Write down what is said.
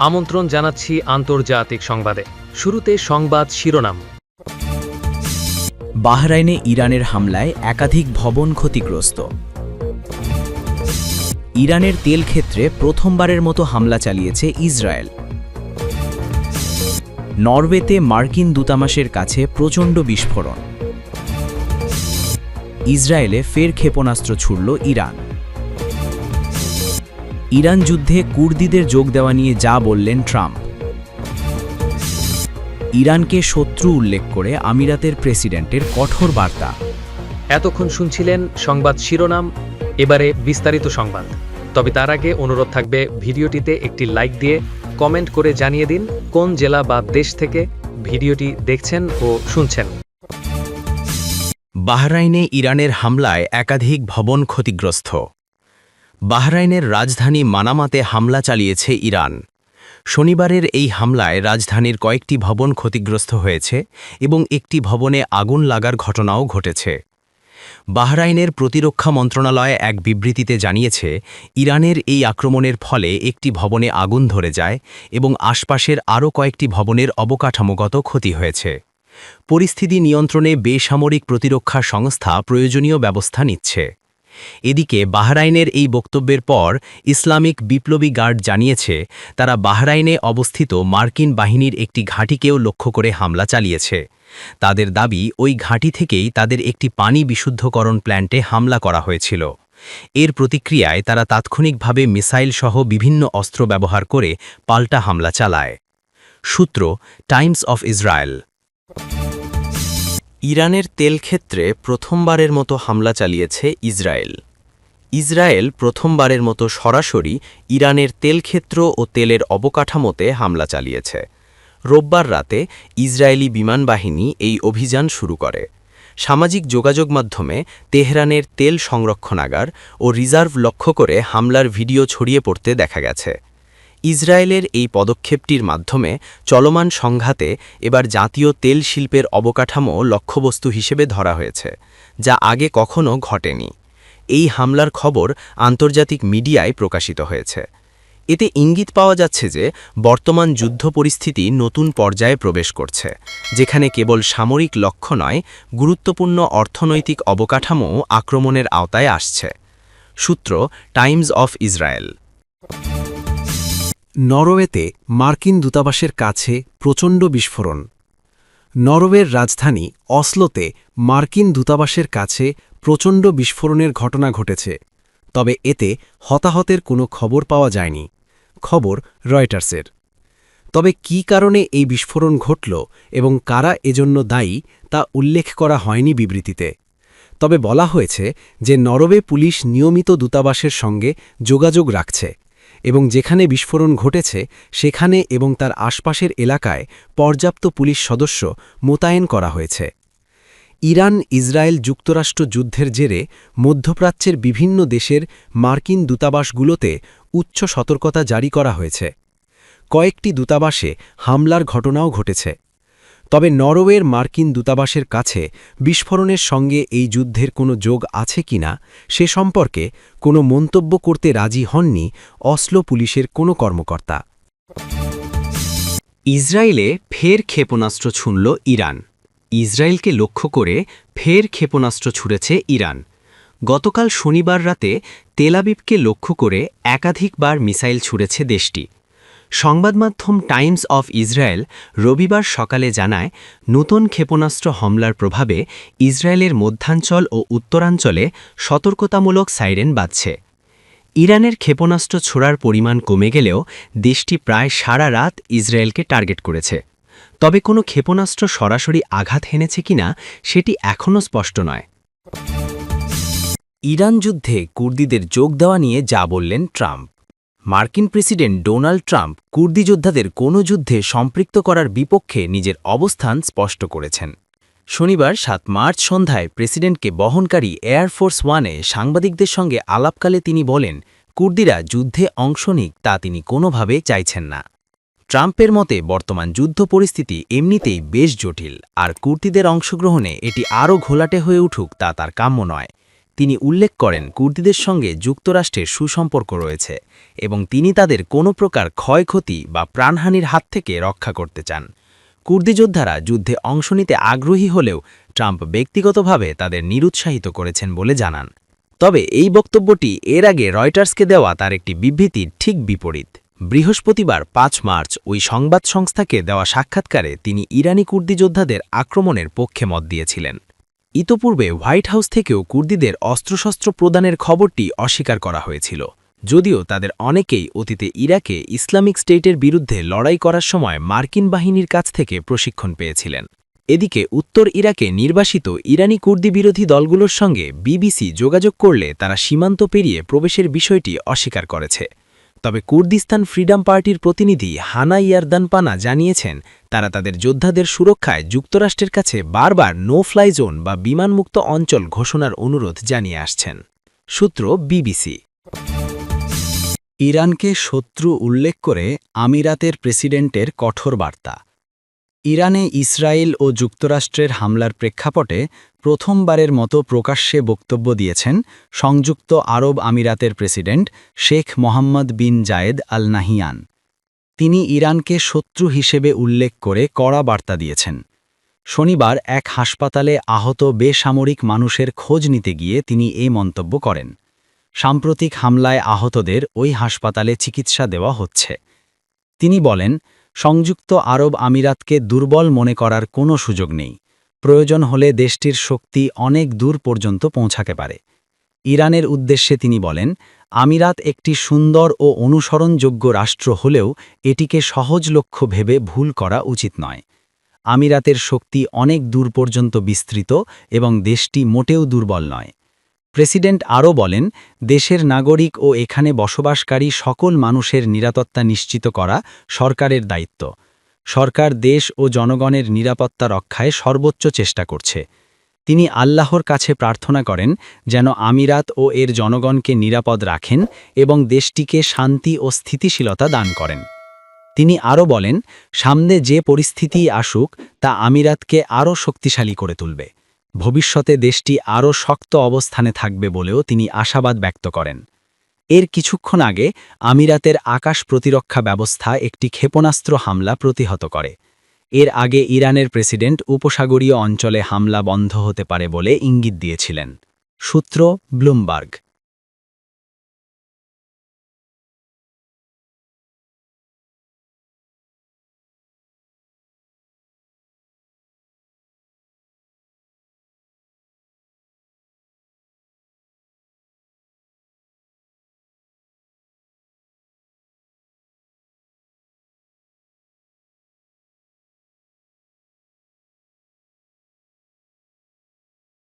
আমন্ত্রণ জানাচ্ছি আন্তর্জাতিক সংবাদে। শুরুতে সংবাদ শিরোনাম। বাহরাইনে ইরানের হামলায় একাধিক ভবন ক্ষতিগ্রস্ত। ইরানের তেল ক্ষেত্রে প্রথমবারের মতো হামলা চালিয়েছে ইসরায়েল। নরওয়েতে মার্কিন দূতাবাসের কাছে প্রচণ্ড বিস্ফোরণ। ইসরায়েলে ফের ক্ষেপণাস্ত্র ছুড়ল ইরান। ইরান যুদ্ধে কুর্দিদের যোগ দেওয়া নিয়ে যা বললেন ট্রাম্প। ইরানকে শত্রু উল্লেখ করে আমিরাতের প্রেসিডেন্টের কঠোর বার্তা। এতক্ষণ শুনছিলেন সংবাদ শিরোনাম, এবারে বিস্তারিত সংবাদ। তবে তার আগে অনুরোধ থাকবে ভিডিওটিতে একটি লাইক দিয়ে কমেন্ট করে জানিয়ে দিন কোন জেলা বা দেশ থেকে ভিডিওটি দেখছেন ও শুনছেন। বাহরাইনে ইরানের হামলায় একাধিক ভবন ক্ষতিগ্রস্ত। বাহরাইনের রাজধানী মানামাতে হামলা চালিয়েছে ইরান। শনিবারের এই হামলায় রাজধানীর কয়েকটি ভবন ক্ষতিগ্রস্ত হয়েছে এবং একটি ভবনে আগুন লাগার ঘটনাও ঘটেছে। বাহরাইনের প্রতিরক্ষা মন্ত্রণালয় এক বিবৃতিতে জানিয়েছে, ইরানের এই আক্রমণের ফলে একটি ভবনে আগুন ধরে যায় এবং আশপাশের আরও কয়েকটি ভবনের অবকাঠামোগত ক্ষতি হয়েছে। পরিস্থিতি নিয়ন্ত্রণে বেসামরিক প্রতিরক্ষা সংস্থা প্রয়োজনীয় ব্যবস্থা নিচ্ছে। এদিকে বাহরাইনের এই বক্তব্যের পর ইসলামিক বিপ্লবী গার্ড জানিয়েছে, তারা বাহরাইনে অবস্থিত মার্কিন বাহিনীর একটি ঘাঁটিকেও লক্ষ্য করে হামলা চালিয়েছে। তাদের দাবি, ওই ঘাঁটি থেকেই তাদের একটি পানি বিশুদ্ধকরণ প্ল্যান্টে হামলা করা হয়েছিল। এর প্রতিক্রিয়ায় তারা তাৎক্ষণিকভাবে মিসাইল সহ বিভিন্ন অস্ত্র ব্যবহার করে পাল্টা হামলা চালায়। সূত্র টাইমস অফ ইসরায়েল। ইরানের তেল ক্ষেত্রে প্রথমবারের মতো হামলা চালিয়েছে ইসরায়েল। ইসরায়েল প্রথমবারের মতো সরাসরি ইরানের তেল ক্ষেত্র ও তেলের অবকাঠামোতে হামলা চালিয়েছে। রোববার রাতে ইসরায়েলি বিমান বাহিনী এই অভিযান শুরু করে। সামাজিক যোগাযোগ মাধ্যমে তেহরানের তেল সংরক্ষণাগার ও রিজার্ভ লক্ষ্য করে হামলার ভিডিও ছড়িয়ে পড়তে দেখা গেছে। ইসরায়েলের এই পদক্ষেপটির মাধ্যমে চলমান সংঘাতে এবার জাতীয় তেল শিল্পের অবকাঠামো লক্ষ্যবস্তু হিসেবে ধরা হয়েছে, যা আগে কখনো ঘটেনি। এই হামলার খবর আন্তর্জাতিক মিডিয়ায় প্রকাশিত হয়েছে। এতে ইঙ্গিত পাওয়া যাচ্ছে যে বর্তমান যুদ্ধ পরিস্থিতি নতুন পর্যায়ে প্রবেশ করছে, যেখানে কেবল সামরিক লক্ষ্য নয়, গুরুত্বপূর্ণ অর্থনৈতিক অবকাঠামো আক্রমণের আওতায় আসছে। সূত্র টাইমস অফ ইসরায়েল। নরওয়েতে মার্কিন দূতাবাসের কাছে প্রচণ্ড বিস্ফোরণ। নরওয়ের রাজধানী অসলোতে মার্কিন দূতাবাসের কাছে প্রচণ্ড বিস্ফোরণের ঘটনা ঘটেছে, তবে এতে হতাহতের কোনো খবর পাওয়া যায়নি। খবর রয়টার্সের। তবে কী কারণে এই বিস্ফোরণ ঘটল এবং কারা এজন্য দায়ী তা উল্লেখ করা হয়নি বিবৃতিতে। তবে বলা হয়েছে যে নরওয়ে পুলিশ নিয়মিত দূতাবাসের সঙ্গে যোগাযোগ রাখছে এবং যেখানে বিস্ফোরণ ঘটেছে সেখানে এবং তার আশপাশের এলাকায় পর্যাপ্ত পুলিশ সদস্য মোতায়েন করা হয়েছে। ইরান ইসরায়েল যুক্তরাষ্ট্র যুদ্ধের জেরে মধ্যপ্রাচ্যের বিভিন্ন দেশের মার্কিন দূতাবাসগুলোতে উচ্চ সতর্কতা জারি করা হয়েছে। কয়েকটি দূতাবাসে হামলার ঘটনাও ঘটেছে। তবে নরওয়ের মার্কিন দূতাবাসের কাছে বিস্ফোরণের সঙ্গে এই যুদ্ধের কোনো যোগ আছে কিনা সে সম্পর্কে কোনো মন্তব্য করতে রাজি হননি অসলো পুলিশের কোনো কর্মকর্তা। ইসরায়েলে ফের ক্ষেপণাস্ত্র ছুঁড়ল ইরান। ইসরায়েলকে লক্ষ্য করে ফের ক্ষেপণাস্ত্র ছুঁড়েছে ইরান। গতকাল শনিবার রাতে তেল আবিবকে লক্ষ্য করে একাধিকবার মিসাইল ছুঁড়েছে দেশটি। সংবাদমাধ্যম টাইমস অফ ইসরায়েল রবিবার সকালে জানায়, নতুন ক্ষেপণাস্ত্র হামলার প্রভাবে ইসরায়েলের মধ্যাঞ্চল ও উত্তরাঞ্চলে সতর্কতামূলক সাইরেন বাজছে। ইরানের ক্ষেপণাস্ত্র ছোড়ার পরিমাণ কমে গেলেও দেশটি প্রায় সারা রাত ইসরায়েলকে টার্গেট করেছে। তবে কোনো ক্ষেপণাস্ত্র সরাসরি আঘাত হেনেছে কিনা সেটি এখনও স্পষ্ট নয়। ইরান যুদ্ধে কুর্দিদের যোগ দেওয়া নিয়ে যা বললেন ট্রাম্প। মার্কিন প্রেসিডেন্ট ডোনাল্ড ট্রাম্প কুর্দি যোদ্ধাদের কোনো যুদ্ধে সম্পৃক্ত করার বিপক্ষে নিজের অবস্থান স্পষ্ট করেছেন। শনিবার ৭ মার্চ সন্ধ্যায় প্রেসিডেন্টকে বহনকারী এয়ারফোর্স ওয়ানে সাংবাদিকদের সঙ্গে আলাপকালে তিনি বলেন, কুর্দিরা যুদ্ধে অংশ নিক তা তিনি কোনোভাবে চাইছেন না। ট্রাম্পের মতে বর্তমান যুদ্ধ পরিস্থিতি এমনিতেই বেশ জটিল, আর কুর্দিদের অংশগ্রহণে এটি আরও ঘোলাটে হয়ে উঠুক তা তার কাম্য নয়। তিনি উল্লেখ করেন কুর্দিদের সঙ্গে যুক্তরাষ্ট্রের সুসম্পর্ক রয়েছে এবং তিনি তাদের কোনো প্রকার ক্ষয়ক্ষতি বা প্রাণহানির হাত থেকে রক্ষা করতে চান। কুর্দি যোদ্ধারা যুদ্ধে অংশ নিতে আগ্রহী হলেও ট্রাম্প ব্যক্তিগতভাবে তাদের নিরুৎসাহিত করেছেন বলে জানান। তবে এই বক্তব্যটি এর আগে রয়টার্সকে দেওয়া তার একটি বিবৃতির ঠিক বিপরীত। বৃহস্পতিবার ৫ মার্চ ওই সংবাদ সংস্থাকে দেওয়া সাক্ষাৎকারে তিনি ইরানি কুর্দি যোদ্ধাদের আক্রমণের পক্ষে মত দিয়েছিলেন। ইতোপূর্বে হোয়াইট হাউস থেকেও কুর্দিদের অস্ত্রশস্ত্র প্রদানের খবরটি অস্বীকার করা হয়েছিল, যদিও তাদের অনেকেই অতীতে ইরাকে ইসলামিক স্টেটের বিরুদ্ধে লড়াই করার সময় মার্কিন বাহিনীর কাছ থেকে প্রশিক্ষণ পেয়েছিলেন। এদিকে উত্তর ইরাকে নির্বাসিত ইরানি কুর্দি বিরোধী দলগুলোর সঙ্গে বিবিসি যোগাযোগ করলে তারা সীমান্ত পেরিয়ে প্রবেশের বিষয়টি অস্বীকার করেছে। তবে কুর্দিস্তান ফ্রিডম পার্টির প্রতিনিধি হানা ইয়ারদানপানা জানিয়েছেন তারা তাদের যোদ্ধাদের সুরক্ষায় যুক্তরাষ্ট্রের কাছে বারবার নো ফ্লাই জোন বা বিমানমুক্ত অঞ্চল ঘোষণার অনুরোধ জানিয়ে আসছেন। সূত্র বিবিসি। ইরানকে শত্রু উল্লেখ করে আমিরাতের প্রেসিডেন্টের কঠোর বার্তা। ইরানে ইসরায়েল ও যুক্তরাষ্ট্রের হামলার প্রেক্ষাপটে প্রথমবারের মতো প্রকাশ্যে বক্তব্য দিয়েছেন সংযুক্ত আরব আমিরাতের প্রেসিডেন্ট শেখ মোহাম্মদ বিন জায়েদ আল নাহিয়ান। তিনি ইরানকে শত্রু হিসেবে উল্লেখ করে কড়া বার্তা দিয়েছেন। শনিবার এক হাসপাতালে আহত বেসামরিক মানুষের খোঁজ নিতে গিয়ে তিনি এই মন্তব্য করেন। সাম্প্রতিক হামলায় আহতদের ওই হাসপাতালে চিকিৎসা দেওয়া হচ্ছে। তিনি বলেন, সংযুক্ত আরব আমিরাতকে দুর্বল মনে করার কোনো সুযোগ নেই। প্রয়োজন হলে দেশটির শক্তি অনেক দূর পর্যন্ত পৌঁছাতে পারে। ইরানের উদ্দেশ্যে তিনি বলেন, আমিরাত একটি সুন্দর ও অনুসরণযোগ্য রাষ্ট্র হলেও এটিকে সহজ লক্ষ্য ভেবে ভুল করা উচিত নয়। আমিরাতের শক্তি অনেক দূর পর্যন্ত বিস্তৃত এবং দেশটি মোটেও দুর্বল নয়। প্রেসিডেন্ট আরও বলেন, দেশের নাগরিক ও এখানে বসবাসকারী সকল মানুষের নিরাপত্তা নিশ্চিত করা সরকারের দায়িত্ব। সরকার দেশ ও জনগণের নিরাপত্তা রক্ষায় সর্বোচ্চ চেষ্টা করছে। তিনি আল্লাহর কাছে প্রার্থনা করেন যেন আমিরাত ও এর জনগণকে নিরাপদ রাখেন এবং দেশটিকে শান্তি ও স্থিতিশীলতা দান করেন। তিনি আরও বলেন, সামনে যে পরিস্থিতিই আসুক তা আমিরাতকে আরও শক্তিশালী করে তুলবে। ভবিষ্যতে দেশটি আরও শক্ত অবস্থানে থাকবে বলেও তিনি আশাবাদ ব্যক্ত করেন। এর কিছুক্ষণ আগে আমিরাতের আকাশ প্রতিরক্ষা ব্যবস্থা একটি ক্ষেপণাস্ত্র হামলা প্রতিহত করে। এর আগে ইরানের প্রেসিডেন্ট উপসাগরীয় অঞ্চলে হামলা বন্ধ হতে পারে বলে ইঙ্গিত দিয়েছিলেন। সূত্র ব্লুমবার্গ।